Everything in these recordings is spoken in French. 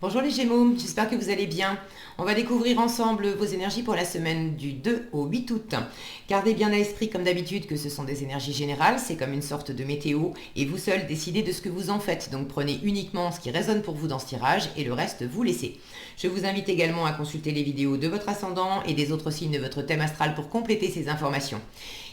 Bonjour les Gémeaux, j'espère que vous allez bien. On va découvrir ensemble vos énergies pour la semaine du 2 au 8 août. Gardez bien à l'esprit comme d'habitude que ce sont des énergies générales, c'est comme une sorte de météo et vous seul décidez de ce que vous en faites. Donc prenez uniquement ce qui résonne pour vous dans ce tirage et le reste vous laissez. Je vous invite également à consulter les vidéos de votre ascendant et des autres signes de votre thème astral pour compléter ces informations.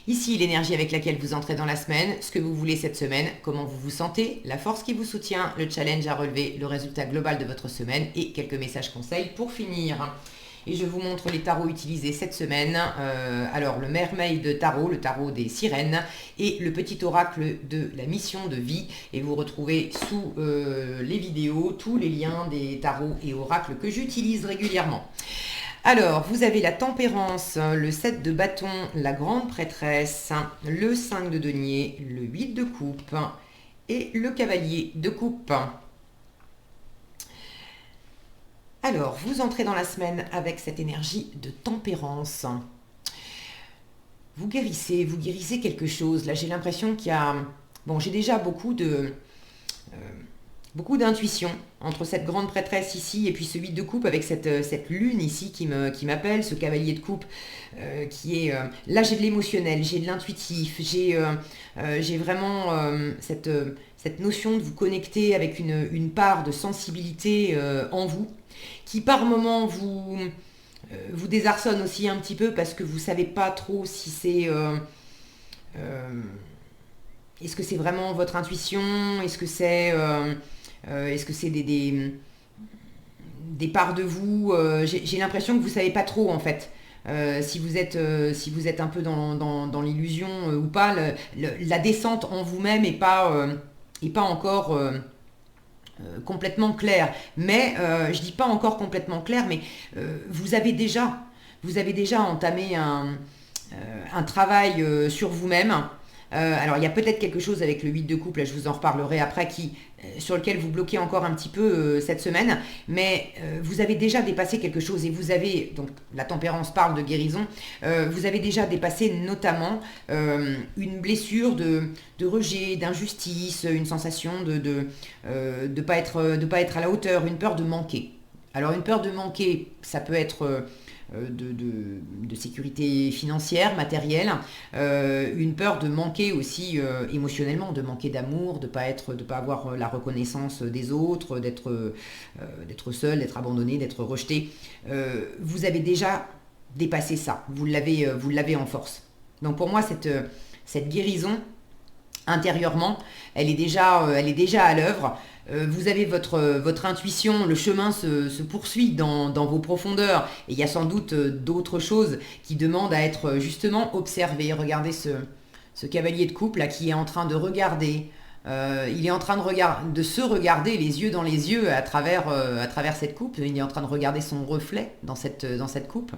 Ici, l'énergie avec laquelle vous entrez dans la semaine, ce que vous voulez cette semaine, comment vous vous sentez, la force qui vous soutient, le challenge à relever, le résultat global de votre semaine et quelques messages conseils pour finir. Et je vous montre les tarots utilisés cette semaine. Alors, le Mermaid Tarot, le tarot des sirènes, et le petit oracle de la mission de vie. Et vous retrouvez sous les vidéos tous les liens des tarots et oracles que j'utilise régulièrement. Alors, vous avez la tempérance, le 7 de bâton, la grande prêtresse, le 5 de denier, le 8 de coupe et le cavalier de coupe. Alors, vous entrez dans la semaine avec cette énergie de tempérance. Vous guérissez quelque chose. Là, j'ai l'impression qu'il y a... Bon, j'ai déjà beaucoup d'intuition entre cette grande prêtresse ici et puis ce 8 de coupe avec cette lune ici qui m'appelle, ce cavalier de coupe qui est... là j'ai de l'émotionnel, j'ai de l'intuitif, j'ai vraiment cette notion de vous connecter avec une part de sensibilité en vous qui par moment vous désarçonne aussi un petit peu parce que vous ne savez pas trop si c'est... est-ce que c'est vraiment votre intuition? Est-ce que c'est des parts de vous? J'ai l'impression que vous ne savez pas trop en fait. Si vous êtes un peu dans l'illusion ou pas, la descente en vous-même n'est pas encore complètement claire. Mais je dis pas encore complètement claire, mais vous avez déjà entamé un travail sur vous-même. Alors il y a peut-être quelque chose avec le 8 de couple, là, je vous en reparlerai après, sur lequel vous bloquez encore un petit peu cette semaine, mais vous avez déjà dépassé quelque chose et vous avez, donc la tempérance parle de guérison, vous avez déjà dépassé notamment une blessure de rejet, d'injustice, une sensation de pas être à la hauteur, une peur de manquer. Alors une peur de manquer, ça peut être... de sécurité financière, matérielle, une peur de manquer aussi émotionnellement, de manquer d'amour, de pas avoir la reconnaissance des autres, d'être seul, d'être abandonné, d'être rejeté. Vous avez déjà dépassé ça, vous l'avez en force. Donc pour moi, cette guérison, intérieurement, elle est déjà à l'œuvre. Vous avez votre intuition, le chemin se poursuit dans vos profondeurs et il y a sans doute d'autres choses qui demandent à être justement observées. Regardez ce cavalier de coupe là qui est en train de regarder. Il est en train de se regarder les yeux dans les yeux à travers cette coupe. Il est en train de regarder son reflet dans cette coupe.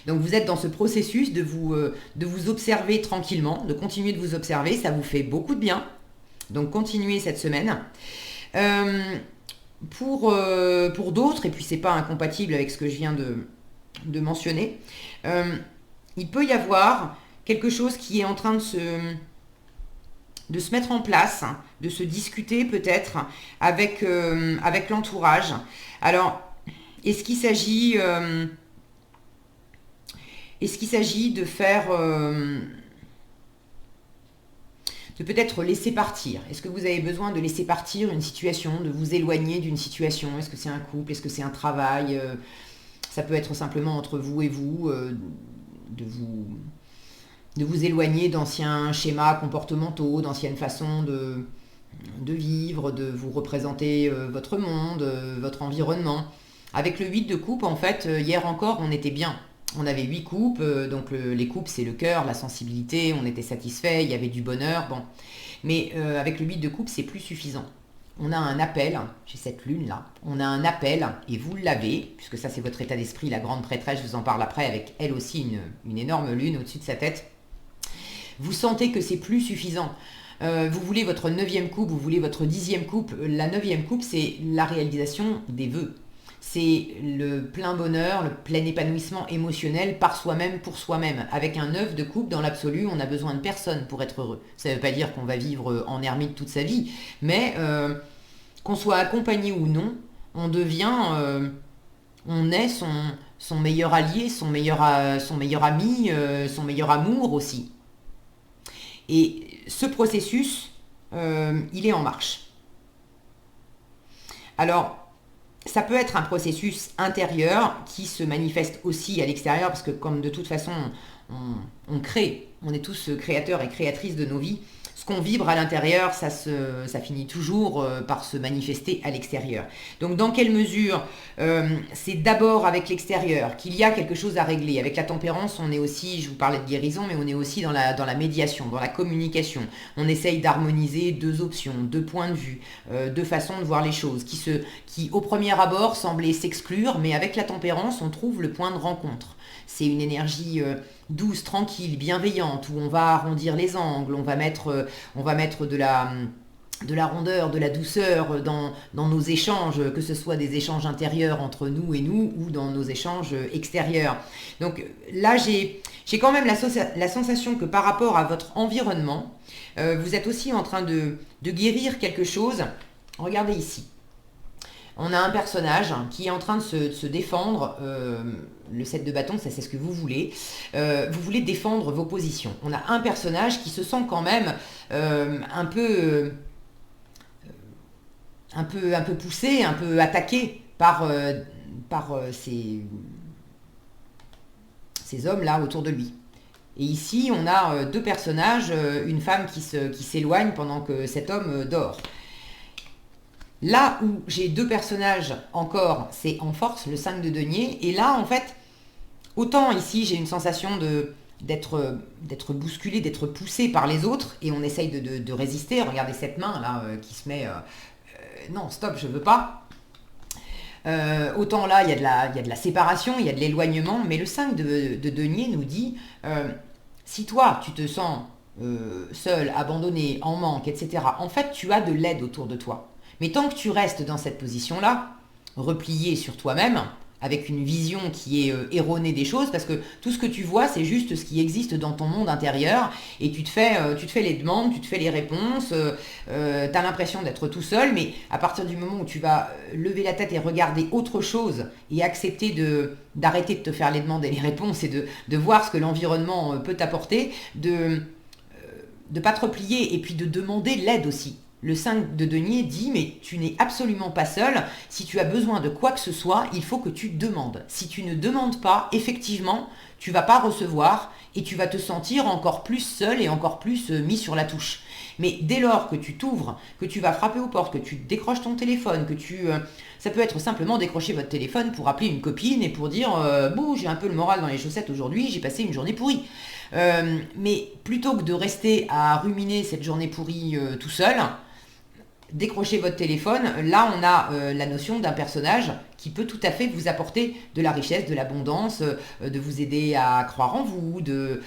Donc vous êtes dans ce processus de vous observer tranquillement, de continuer de vous observer, ça vous fait beaucoup de bien. Donc continuez cette semaine. Pour d'autres, et puis c'est pas incompatible avec ce que je viens de mentionner, il peut y avoir quelque chose qui est en train de se mettre en place, de se discuter peut-être avec l'entourage. Alors, est-ce qu'il s'agit de faire... de peut-être laisser partir. Est-ce que vous avez besoin de laisser partir une situation, de vous éloigner d'une situation? Est-ce que c'est un couple? Est-ce que c'est un travail? Ça peut être simplement entre vous et vous, de vous éloigner d'anciens schémas comportementaux, d'anciennes façons de vivre, de vous représenter votre monde, votre environnement. Avec le 8 de coupe, en fait, hier encore, on était bien. On avait 8 coupes, donc les coupes c'est le cœur, la sensibilité, on était satisfait, il y avait du bonheur, bon. Mais avec le 8 de coupe c'est plus suffisant. On a un appel, j'ai cette lune là, on a un appel et vous l'avez, puisque ça c'est votre état d'esprit, la grande prêtresse, je vous en parle après, avec elle aussi une énorme lune au-dessus de sa tête. Vous sentez que c'est plus suffisant. Vous voulez votre 9e coupe, vous voulez votre 10e coupe, la 9e coupe c'est la réalisation des vœux. C'est le plein bonheur, le plein épanouissement émotionnel par soi-même, pour soi-même. Avec un 9 de coupe, dans l'absolu, on a besoin de personne pour être heureux. Ça ne veut pas dire qu'on va vivre en ermite toute sa vie, mais qu'on soit accompagné ou non, on devient, on est son meilleur allié, son meilleur ami, son meilleur amour aussi. Et ce processus, il est en marche. Alors, ça peut être un processus intérieur qui se manifeste aussi à l'extérieur, parce que comme de toute façon, on crée, on est tous créateurs et créatrices de nos vies, ce qu'on vibre à l'intérieur, ça finit toujours par se manifester à l'extérieur. Donc dans quelle mesure c'est d'abord avec l'extérieur qu'il y a quelque chose à régler. Avec la tempérance, on est aussi, je vous parlais de guérison, mais on est aussi dans la médiation, dans la communication. On essaye d'harmoniser deux options, deux points de vue, deux façons de voir les choses, qui au premier abord semblaient s'exclure, mais avec la tempérance, on trouve le point de rencontre. C'est une énergie douce, tranquille, bienveillante, où on va arrondir les angles, on va mettre de la rondeur, de la douceur dans nos échanges, que ce soit des échanges intérieurs entre nous et nous, ou dans nos échanges extérieurs. Donc là, j'ai quand même la sensation que par rapport à votre environnement, vous êtes aussi en train de guérir quelque chose. Regardez ici. On a un personnage qui est en train de se défendre. Le 7 de bâton, ça c'est ce que vous voulez. Vous voulez défendre vos positions. On a un personnage qui se sent quand même un peu poussé, un peu attaqué par ces hommes-là autour de lui. Et ici, on a deux personnages, une femme qui s'éloigne pendant que cet homme dort. Là où j'ai deux personnages encore, c'est en force, le 5 de denier. Et là, en fait, autant ici, j'ai une sensation d'être bousculé, d'être poussé par les autres. Et on essaye de résister. Regardez cette main là qui se met... non, stop, je veux pas. Autant là, il y a de la séparation, il y a de l'éloignement. Mais le 5 de denier nous dit, si toi, tu te sens seul, abandonné, en manque, etc., en fait, tu as de l'aide autour de toi. Mais tant que tu restes dans cette position-là, replié sur toi-même, avec une vision qui est erronée des choses, parce que tout ce que tu vois, c'est juste ce qui existe dans ton monde intérieur, et tu te fais les demandes, tu te fais les réponses, tu as l'impression d'être tout seul, mais à partir du moment où tu vas lever la tête et regarder autre chose, et accepter d'arrêter de te faire les demandes et les réponses, et de voir ce que l'environnement peut t'apporter, de pas te replier, et puis de demander l'aide aussi. Le 5 de denier dit, mais tu n'es absolument pas seul. Si tu as besoin de quoi que ce soit, il faut que tu demandes. Si tu ne demandes pas, effectivement, tu ne vas pas recevoir et tu vas te sentir encore plus seul et encore plus mis sur la touche. Mais dès lors que tu t'ouvres, que tu vas frapper aux portes, que tu décroches ton téléphone, ça peut être simplement décrocher votre téléphone pour appeler une copine et pour dire bon, j'ai un peu le moral dans les chaussettes aujourd'hui, j'ai passé une journée pourrie. Mais plutôt que de rester à ruminer cette journée pourrie tout seul, décrochez votre téléphone, là on a la notion d'un personnage qui peut tout à fait vous apporter de la richesse, de l'abondance, de vous aider à croire en vous, de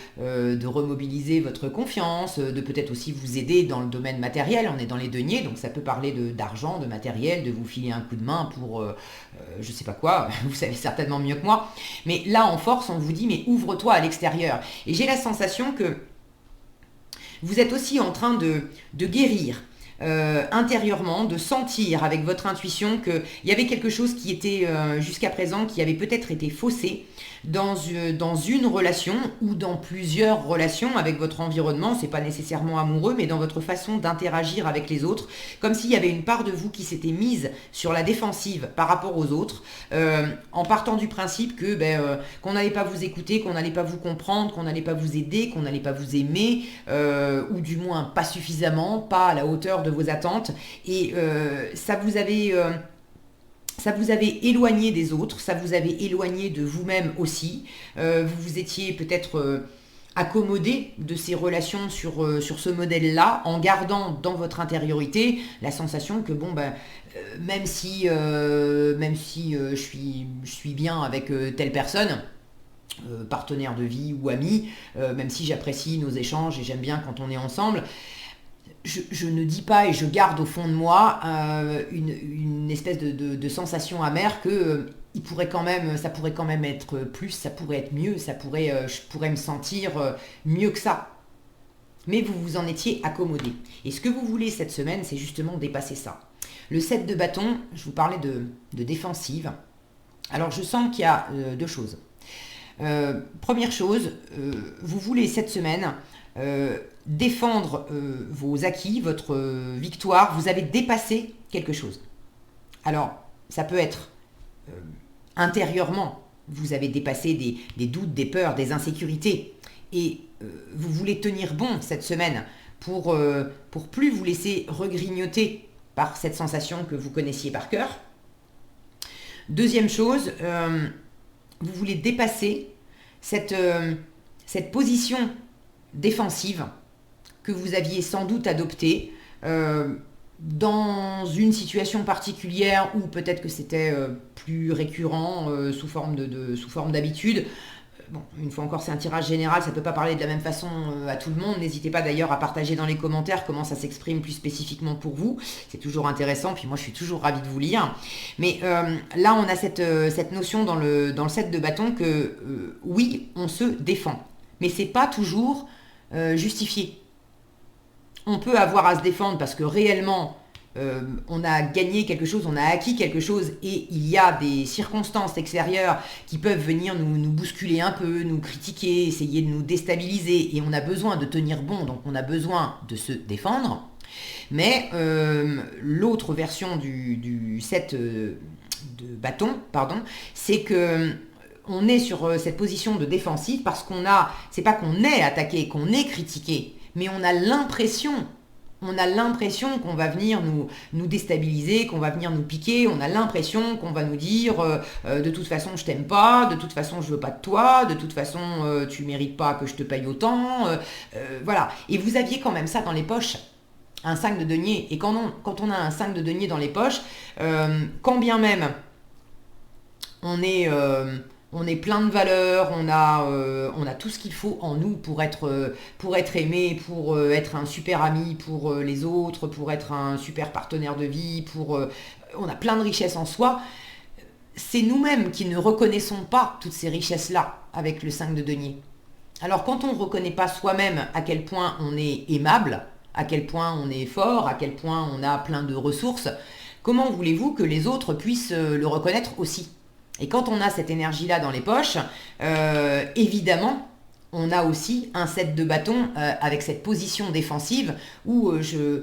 remobiliser votre confiance, de peut-être aussi vous aider dans le domaine matériel. On est dans les deniers, donc ça peut parler d'argent, de matériel, de vous filer un coup de main pour je sais pas quoi, vous savez certainement mieux que moi. Mais là en force, on vous dit mais ouvre-toi à l'extérieur. Et j'ai la sensation que vous êtes aussi en train de guérir. Intérieurement, de sentir avec votre intuition qu'il y avait quelque chose qui était jusqu'à présent, qui avait peut-être été faussé dans une relation ou dans plusieurs relations avec votre environnement. C'est pas nécessairement amoureux, mais dans votre façon d'interagir avec les autres, comme s'il y avait une part de vous qui s'était mise sur la défensive par rapport aux autres, en partant du principe que qu'on n'allait pas vous écouter, qu'on n'allait pas vous comprendre, qu'on n'allait pas vous aider, qu'on n'allait pas vous aimer, ou du moins pas suffisamment, pas à la hauteur de vos attentes, et ça vous avait éloigné des autres, ça vous avait éloigné de vous-même aussi, vous vous étiez peut-être accommodé de ces relations sur ce modèle-là, en gardant dans votre intériorité la sensation que même si je suis bien avec telle personne, partenaire de vie ou ami, même si j'apprécie nos échanges et j'aime bien quand on est ensemble, je ne dis pas et je garde au fond de moi une espèce de sensation amère que ça pourrait quand même être plus, ça pourrait être mieux, je pourrais me sentir mieux que ça. Mais vous vous en étiez accommodé. Et ce que vous voulez cette semaine, c'est justement dépasser ça. Le 7 de bâton, je vous parlais de défensive. Alors je sens qu'il y a deux choses. Première chose, vous voulez cette semaine défendre vos acquis, votre victoire. Vous avez dépassé quelque chose. Alors, ça peut être intérieurement, vous avez dépassé des doutes, des peurs, des insécurités. Et vous voulez tenir bon cette semaine pour plus vous laisser regrignoter par cette sensation que vous connaissiez par cœur. Deuxième chose, vous voulez dépasser cette position défensive que vous aviez sans doute adoptée dans une situation particulière ou peut-être que c'était plus récurrent sous forme d'habitude. Bon, une fois encore, c'est un tirage général, ça ne peut pas parler de la même façon à tout le monde. N'hésitez pas d'ailleurs à partager dans les commentaires comment ça s'exprime plus spécifiquement pour vous. C'est toujours intéressant, puis moi je suis toujours ravie de vous lire. Mais là, on a cette notion dans le 7 de bâton que oui, on se défend. Mais ce n'est pas toujours justifié. On peut avoir à se défendre parce que réellement, on a gagné quelque chose, on a acquis quelque chose et il y a des circonstances extérieures qui peuvent venir nous bousculer un peu, nous critiquer, essayer de nous déstabiliser et on a besoin de tenir bon, donc on a besoin de se défendre. Mais l'autre version du 7 de bâton, c'est que on est sur cette position de défensive parce c'est pas qu'on est attaqué, qu'on est critiqué, mais on a l'impression qu'on va venir nous déstabiliser, qu'on va venir nous piquer, on a l'impression qu'on va nous dire de toute façon je t'aime pas, de toute façon je veux pas de toi, de toute façon tu mérites pas que je te paye autant, voilà. Et vous aviez quand même ça dans les poches, un 5 de denier, et quand on a un 5 de denier dans les poches, quand bien même on est plein de valeurs, on a tout ce qu'il faut en nous pour être aimé, pour être un super ami pour les autres, pour être un super partenaire de vie, on a plein de richesses en soi. C'est nous-mêmes qui ne reconnaissons pas toutes ces richesses-là avec le 5 de denier. Alors quand on ne reconnaît pas soi-même à quel point on est aimable, à quel point on est fort, à quel point on a plein de ressources, comment voulez-vous que les autres puissent le reconnaître aussi ? Et quand on a cette énergie-là dans les poches, évidemment, on a aussi un 7 de bâton avec cette position défensive où je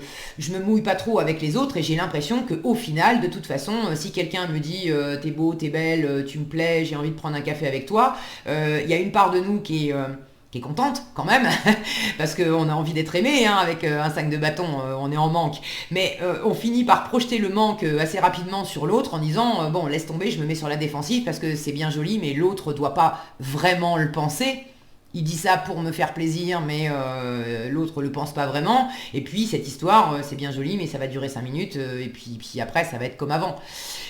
me mouille pas trop avec les autres et j'ai l'impression qu'au final, de toute façon, si quelqu'un me dit t'es beau, t'es belle, tu me plais, j'ai envie de prendre un café avec toi, il y a une part de nous qui est contente quand même, parce qu'on a envie d'être aimé, hein, avec un 5 de bâton, on est en manque. Mais on finit par projeter le manque assez rapidement sur l'autre en disant bon, laisse tomber, je me mets sur la défensive parce que c'est bien joli, mais l'autre doit pas vraiment le penser. Il dit ça pour me faire plaisir, mais l'autre le pense pas vraiment. Et puis cette histoire, c'est bien joli, mais ça va durer 5 minutes, et puis après, ça va être comme avant.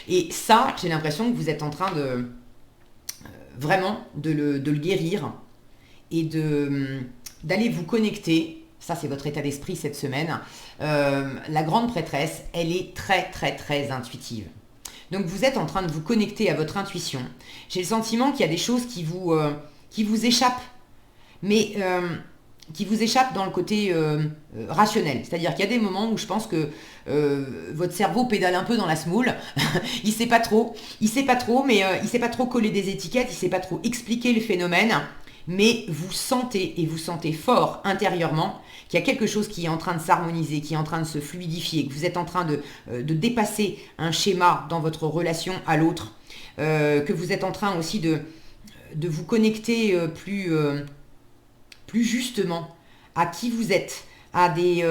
Et ça, j'ai l'impression que vous êtes en train de vraiment de le guérir et d'aller vous connecter, ça c'est votre état d'esprit cette semaine. La grande prêtresse, elle est très très très intuitive. Donc vous êtes en train de vous connecter à votre intuition. J'ai le sentiment qu'il y a des choses qui vous échappent, mais qui vous échappent dans le côté rationnel. C'est-à-dire qu'il y a des moments où je pense que votre cerveau pédale un peu dans la semoule. il sait pas trop, mais il sait pas trop coller des étiquettes, il sait pas trop expliquer le phénomène. Mais vous sentez fort intérieurement qu'il y a quelque chose qui est en train de s'harmoniser, qui est en train de se fluidifier, que vous êtes en train de dépasser un schéma dans votre relation à l'autre, que vous êtes en train aussi de vous connecter plus justement à qui vous êtes, à des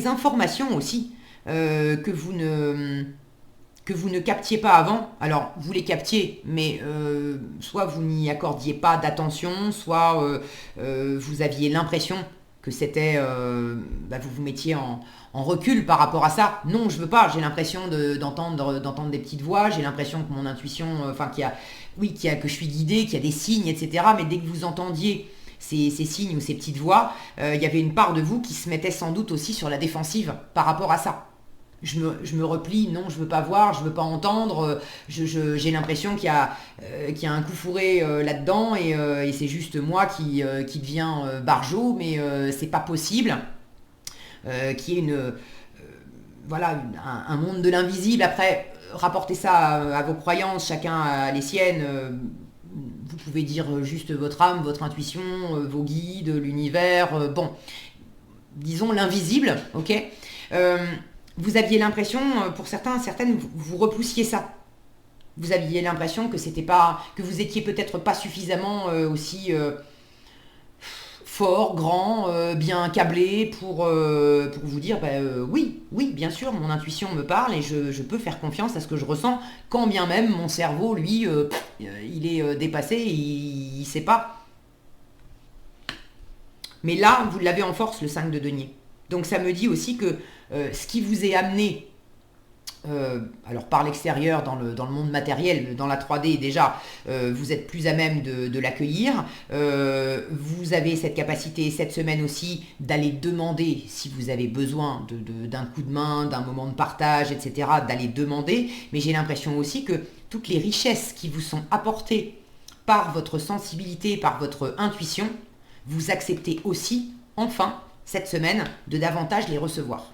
informations aussi que vous ne captiez pas avant. Alors, vous les captiez, mais soit vous n'y accordiez pas d'attention, soit vous aviez l'impression que c'était... vous vous mettiez en recul par rapport à ça. Non, je veux pas. J'ai l'impression d'entendre des petites voix. J'ai l'impression que mon intuition... que je suis guidée, qu'il y a des signes, etc. Mais dès que vous entendiez ces signes ou ces petites voix, il y avait une part de vous qui se mettait sans doute aussi sur la défensive par rapport à ça. Je me replie, non, je veux pas voir, je veux pas entendre, j'ai l'impression qu'il y a un coup fourré là-dedans et c'est juste moi qui deviens barjot, mais c'est pas possible qu'il y ait voilà, un monde de l'invisible. Après, rapportez ça à vos croyances, chacun a les siennes. Vous pouvez dire juste votre âme, votre intuition, vos guides, l'univers. Bon, disons l'invisible, ok. Vous aviez l'impression, pour certains, certaines, vous repoussiez ça. Vous aviez l'impression que c'était pas, que vous étiez peut-être pas suffisamment aussi fort, grand, bien câblé pour vous dire oui, oui, bien sûr, mon intuition me parle et je peux faire confiance à ce que je ressens, quand bien même mon cerveau, lui, il est dépassé, il sait pas. Mais là, vous l'avez en force, le 5 de denier. Donc ça me dit aussi que ce qui vous est amené, alors par l'extérieur, dans le monde matériel, dans la 3D déjà, vous êtes plus à même de l'accueillir. Vous avez cette capacité cette semaine aussi d'aller demander, si vous avez besoin d'un coup de main, d'un moment de partage, etc., d'aller demander. Mais j'ai l'impression aussi que toutes les richesses qui vous sont apportées par votre sensibilité, par votre intuition, vous acceptez aussi, enfin, cette semaine, de davantage les recevoir.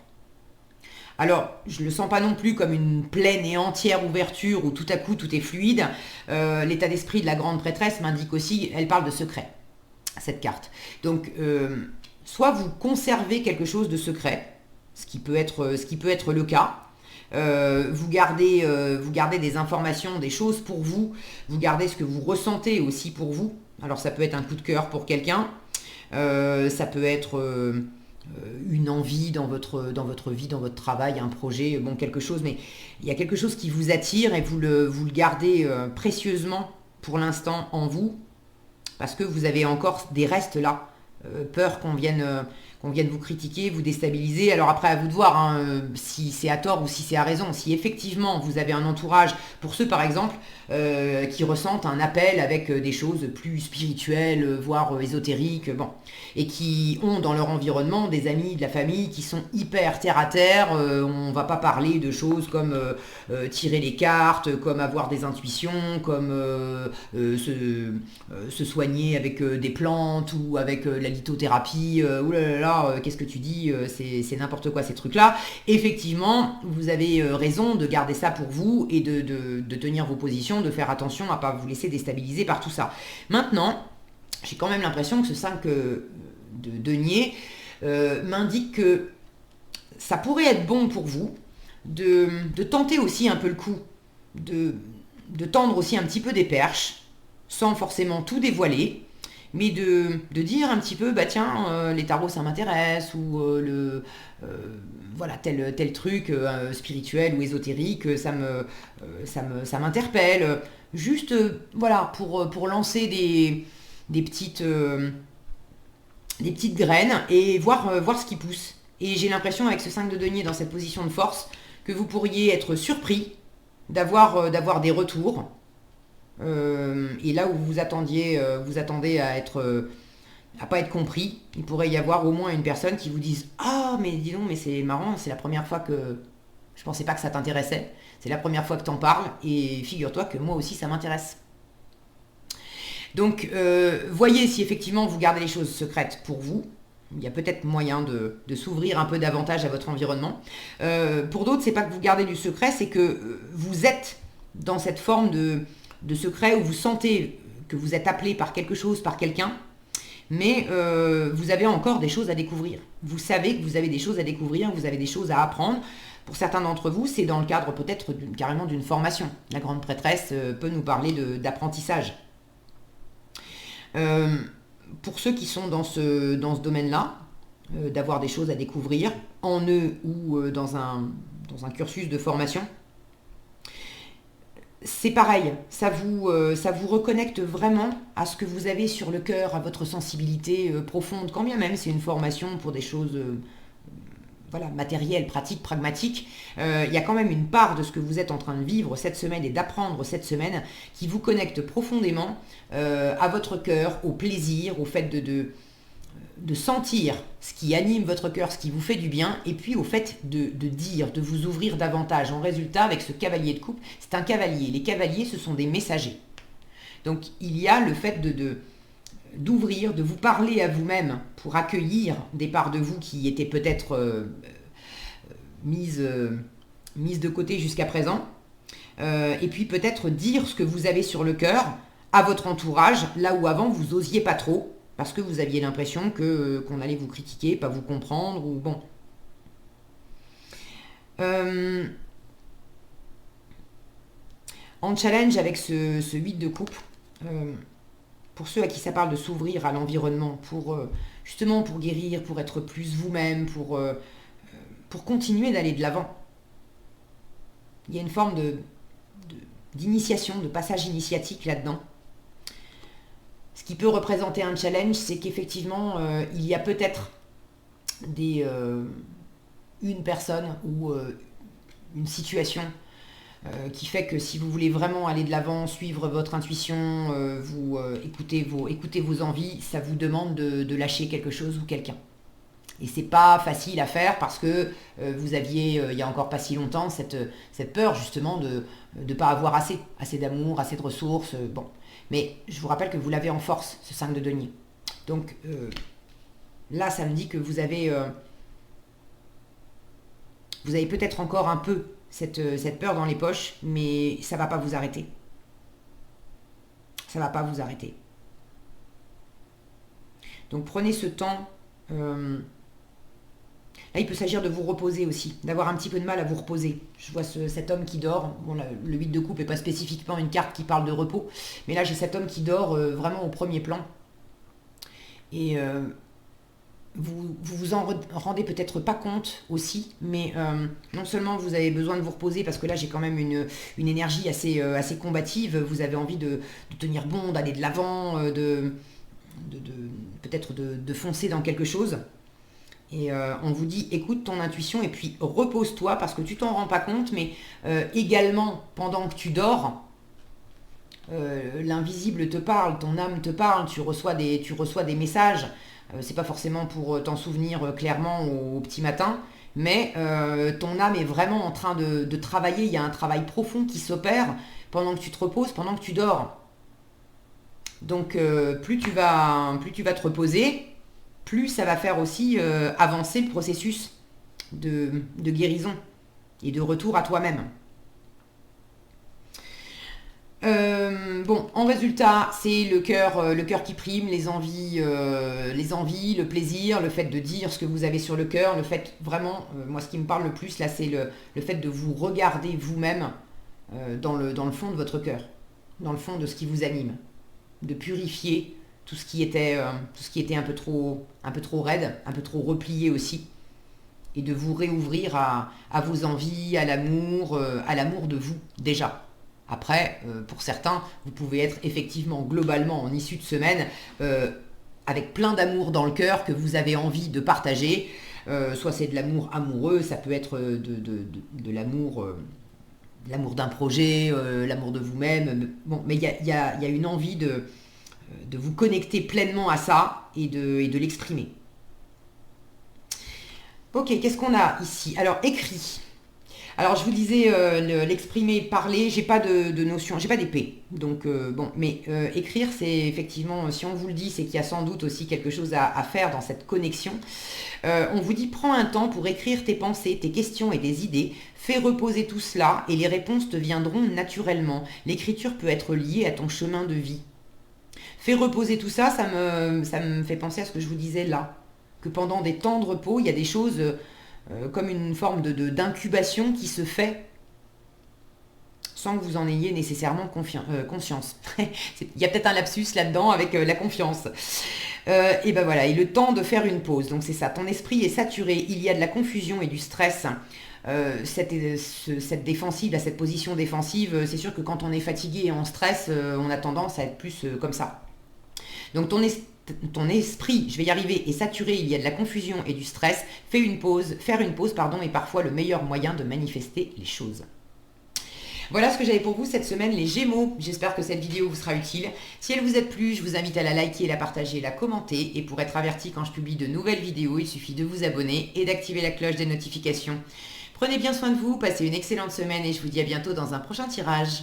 Alors, je ne le sens pas non plus comme une pleine et entière ouverture où tout à coup tout est fluide. L'état d'esprit de la grande prêtresse m'indique aussi, elle parle de secret, cette carte. Donc, soit vous conservez quelque chose de secret, ce qui peut être le cas. Vous gardez des informations, des choses pour vous. Vous gardez ce que vous ressentez aussi pour vous. Alors, ça peut être un coup de cœur pour quelqu'un. Ça peut être une envie dans votre vie, dans votre travail, un projet, bon, quelque chose, mais il y a quelque chose qui vous attire et vous le gardez précieusement pour l'instant en vous, parce que vous avez encore des restes là, peur qu'on vienne vous critiquer, vous déstabiliser. Alors après, à vous de voir si c'est à tort ou si c'est à raison. Si effectivement vous avez un entourage, pour ceux par exemple qui ressentent un appel avec des choses plus spirituelles, voire ésotériques, bon, et qui ont dans leur environnement des amis, de la famille qui sont hyper terre à terre. On va pas parler de choses comme tirer les cartes, comme avoir des intuitions, comme se soigner avec des plantes ou avec la lithothérapie. Oulala, qu'est-ce que tu dis, c'est n'importe quoi ces trucs-là. Effectivement, vous avez raison de garder ça pour vous et de tenir vos positions, de faire attention à ne pas vous laisser déstabiliser par tout ça. Maintenant, j'ai quand même l'impression que ce 5 de denier m'indique que ça pourrait être bon pour vous de tenter aussi un peu le coup, de tendre aussi un petit peu des perches, sans forcément tout dévoiler, mais de dire un petit peu, tiens, les tarots ça m'intéresse, ou voilà, tel truc spirituel ou ésotérique, ça m'interpelle. Juste, voilà, pour lancer des petites graines et voir ce qui pousse. Et j'ai l'impression, avec ce 5 de denier dans cette position de force, que vous pourriez être surpris d'avoir des retours. Et là où vous attendez à pas être compris, il pourrait y avoir au moins une personne qui vous dise « Ah, mais dis donc, mais c'est marrant, c'est la première fois que... Je pensais pas que ça t'intéressait. C'est la première fois que t'en parles, et figure-toi que moi aussi ça m'intéresse. » Donc, voyez si effectivement vous gardez les choses secrètes pour vous. Il y a peut-être moyen de s'ouvrir un peu davantage à votre environnement. Pour d'autres, c'est pas que vous gardez du secret, c'est que vous êtes dans cette forme de secret où vous sentez que vous êtes appelé par quelque chose, par quelqu'un, mais vous avez encore des choses à découvrir. Vous savez que vous avez des choses à découvrir, vous avez des choses à apprendre. Pour certains d'entre vous, c'est dans le cadre peut-être carrément d'une formation. La grande prêtresse peut nous parler d'apprentissage. Pour ceux qui sont dans ce domaine-là, d'avoir des choses à découvrir en eux ou dans un cursus de formation, c'est pareil, ça vous reconnecte vraiment à ce que vous avez sur le cœur, à votre sensibilité profonde, quand bien même c'est une formation pour des choses voilà, matérielles, pratiques, pragmatiques. Il y a quand même une part de ce que vous êtes en train de vivre cette semaine et d'apprendre cette semaine qui vous connecte profondément à votre cœur, au plaisir, au fait de sentir ce qui anime votre cœur, ce qui vous fait du bien, et puis au fait de dire, de vous ouvrir davantage. En résultat, avec ce cavalier de coupe, c'est un cavalier. Les cavaliers, ce sont des messagers. Donc il y a le fait d'ouvrir, de vous parler à vous-même pour accueillir des parts de vous qui étaient peut-être mise de côté jusqu'à présent. Et puis peut-être dire ce que vous avez sur le cœur à votre entourage, là où avant vous osiez pas trop, parce que vous aviez l'impression qu'on allait vous critiquer, pas vous comprendre, ou bon. En challenge avec ce 8 de coupe, pour ceux à qui ça parle de s'ouvrir à l'environnement, justement pour guérir, pour être plus vous-même, pour continuer d'aller de l'avant. Il y a une forme d'initiation, de passage initiatique là-dedans. Ce qui peut représenter un challenge, c'est qu'effectivement, il y a peut-être une personne ou une situation qui fait que si vous voulez vraiment aller de l'avant, suivre votre intuition, écouter vos envies, ça vous demande de lâcher quelque chose ou quelqu'un. Et c'est pas facile à faire parce que vous aviez, il y a encore pas si longtemps, cette peur justement de ne pas avoir assez d'amour, assez de ressources. Bon. Mais je vous rappelle que vous l'avez en force, ce 5 de denier. Donc là, ça me dit que vous avez peut-être encore un peu cette peur dans les poches, mais ça va pas vous arrêter. Ça va pas vous arrêter. Donc prenez ce temps. Là, il peut s'agir de vous reposer aussi, d'avoir un petit peu de mal à vous reposer. Je vois cet homme qui dort. Bon, le 8 de coupe n'est pas spécifiquement une carte qui parle de repos, mais là, j'ai cet homme qui dort vraiment au premier plan. Et vous en rendez peut-être pas compte aussi, mais non seulement vous avez besoin de vous reposer, parce que là, j'ai quand même une énergie assez combative. Vous avez envie de tenir bon, d'aller de l'avant, peut-être de foncer dans quelque chose. Et on vous dit, écoute ton intuition et puis repose-toi parce que tu t'en rends pas compte, mais également, pendant que tu dors, l'invisible te parle, ton âme te parle, tu reçois des messages. C'est pas forcément pour t'en souvenir clairement au petit matin, mais ton âme est vraiment en train de travailler. Il y a un travail profond qui s'opère pendant que tu te reposes, pendant que tu dors. Donc plus tu vas te reposer, plus ça va faire aussi avancer le processus de guérison et de retour à toi-même. Bon, en résultat, c'est le cœur qui prime, les envies, le plaisir, le fait de dire ce que vous avez sur le cœur, le fait vraiment, moi ce qui me parle le plus là, c'est le fait de vous regarder vous-même dans le fond de votre cœur, dans le fond de ce qui vous anime, de purifier tout ce qui était un peu trop raide, un peu trop replié aussi, et de vous réouvrir à vos envies, à l'amour de vous déjà. Après, pour certains, vous pouvez être effectivement globalement en issue de semaine avec plein d'amour dans le cœur que vous avez envie de partager. Soit c'est de l'amour amoureux, ça peut être de l'amour d'un projet, l'amour de vous-même. Bon, mais il y a une envie de vous connecter pleinement à ça et de l'exprimer. Ok, qu'est-ce qu'on a ici? Alors, écrit. Alors, je vous disais, l'exprimer, parler, j'ai pas de notion, j'ai pas d'épée. Donc, bon, mais écrire, c'est effectivement, si on vous le dit, c'est qu'il y a sans doute aussi quelque chose à faire dans cette connexion. On vous dit, prends un temps pour écrire tes pensées, tes questions et des idées. Fais reposer tout cela et les réponses te viendront naturellement. L'écriture peut être liée à ton chemin de vie. Fais reposer tout ça, ça me fait penser à ce que je vous disais là. Que pendant des temps de repos, il y a des choses comme une forme d'incubation qui se fait sans que vous en ayez nécessairement conscience. Il y a peut-être un lapsus là-dedans avec la confiance. Et ben voilà, et le temps de faire une pause. Donc c'est ça, ton esprit est saturé, il y a de la confusion et du stress. Cette défensive, cette position défensive, c'est sûr que quand on est fatigué et en stress, on a tendance à être plus comme ça. Donc ton esprit, je vais y arriver, est saturé, il y a de la confusion et du stress. Faire une pause, est parfois le meilleur moyen de manifester les choses. Voilà ce que j'avais pour vous cette semaine, les Gémeaux. J'espère que cette vidéo vous sera utile. Si elle vous a plu, je vous invite à la liker, la partager, la commenter. Et pour être averti quand je publie de nouvelles vidéos, il suffit de vous abonner et d'activer la cloche des notifications. Prenez bien soin de vous, passez une excellente semaine et je vous dis à bientôt dans un prochain tirage.